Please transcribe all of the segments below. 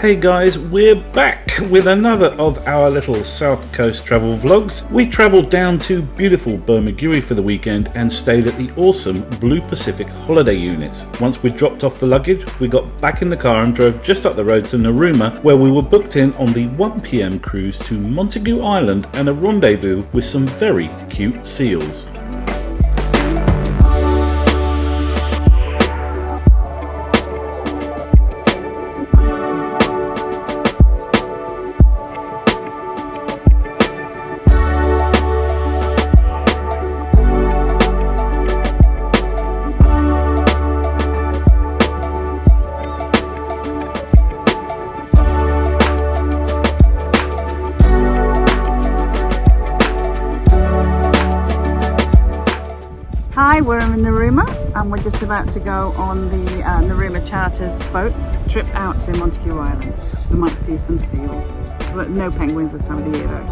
Hey guys, we're back with another of our little South Coast travel vlogs. We travelled down to beautiful Bermagui for the weekend and stayed at the awesome Blue Pacific holiday units. Once we dropped off the luggage, we got back in the car and drove just up the road to Narooma, where we were booked in on the 1 PM cruise to Montague Island and a rendezvous with some very cute seals. Hi, we're in Narooma and we're just about to go on the Narooma Charters boat trip out to Montague Island. We might see some seals, but no penguins this time of the year though.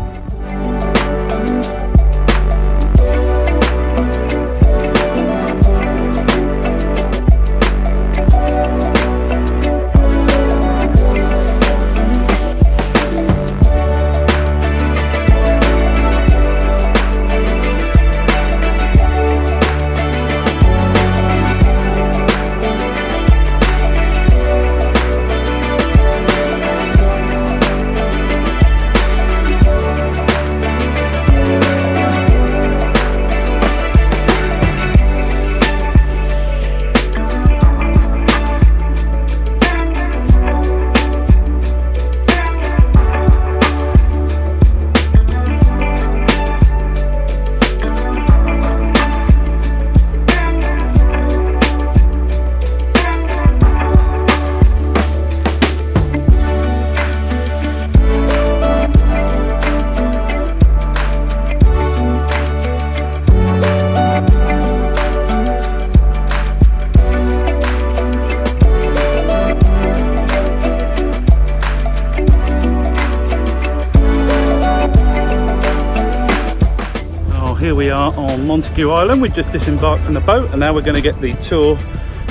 Here we are on Montague Island. We just disembarked from the boat and now we're going to get the tour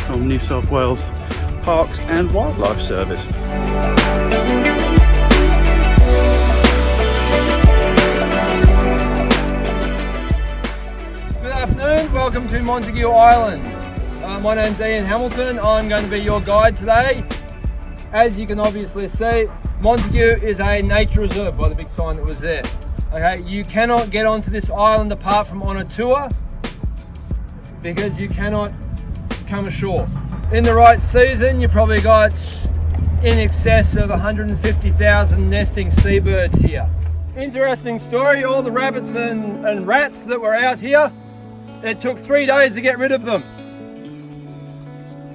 from New South Wales Parks and Wildlife Service. Good afternoon, welcome to Montague Island. My name's Ian Hamilton, I'm going to be your guide today. As you can obviously see, Montague is a nature reserve by the big sign that was there. Okay, you cannot get onto this island apart from on a tour because you cannot come ashore. In the right season, you probably got in excess of 150,000 nesting seabirds here. Interesting story, all the rabbits and rats that were out here, it took 3 days to get rid of them.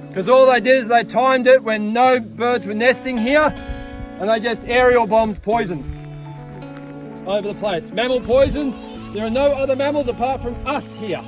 Because all they did is they timed it when no birds were nesting here and they just aerial bombed poison over the place. Mammal poison, there are no other mammals apart from us here.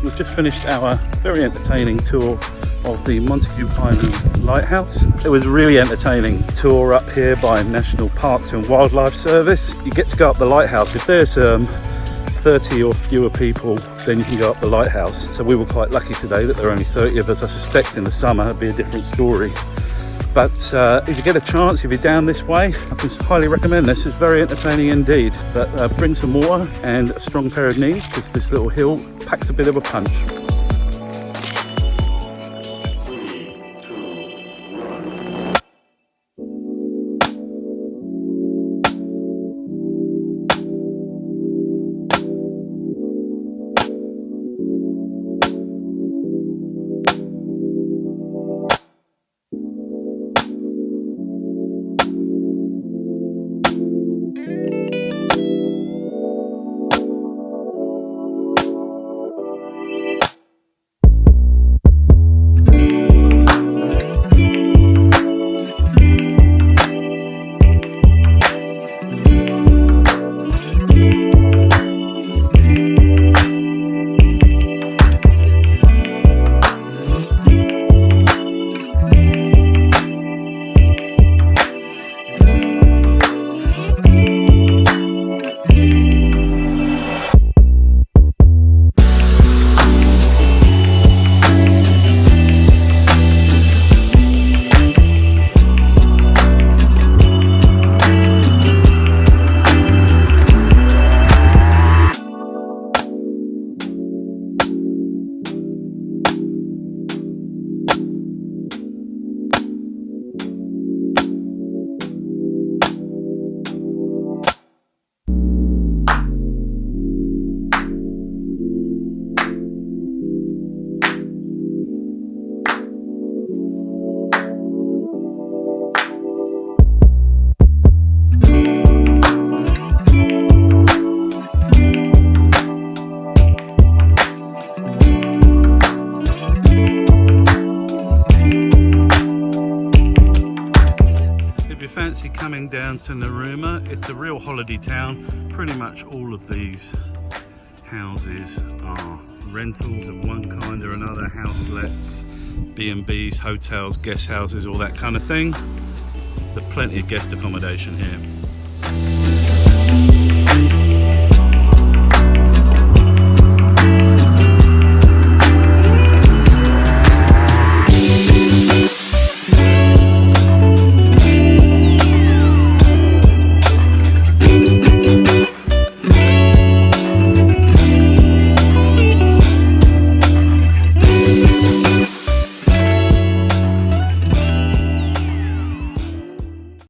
We've just finished our very entertaining tour of the Montague Island Lighthouse. It was a really entertaining tour up here by National Parks and Wildlife Service. You get to go up the lighthouse. If there's 30 or fewer people, then you can go up the lighthouse. So we were quite lucky today that there are only 30 of us. I suspect in the summer it'd be a different story. But if you get a chance, if you're down this way, I can highly recommend this. It's very entertaining indeed. But bring some water and a strong pair of knees, because this little hill packs a bit of a punch. 3, 2, you fancy coming down to Narooma, it's a real holiday town. Pretty much all of these houses are rentals of one kind or another, house lets, B&Bs, hotels, guest houses, all that kind of thing. There's plenty of guest accommodation here.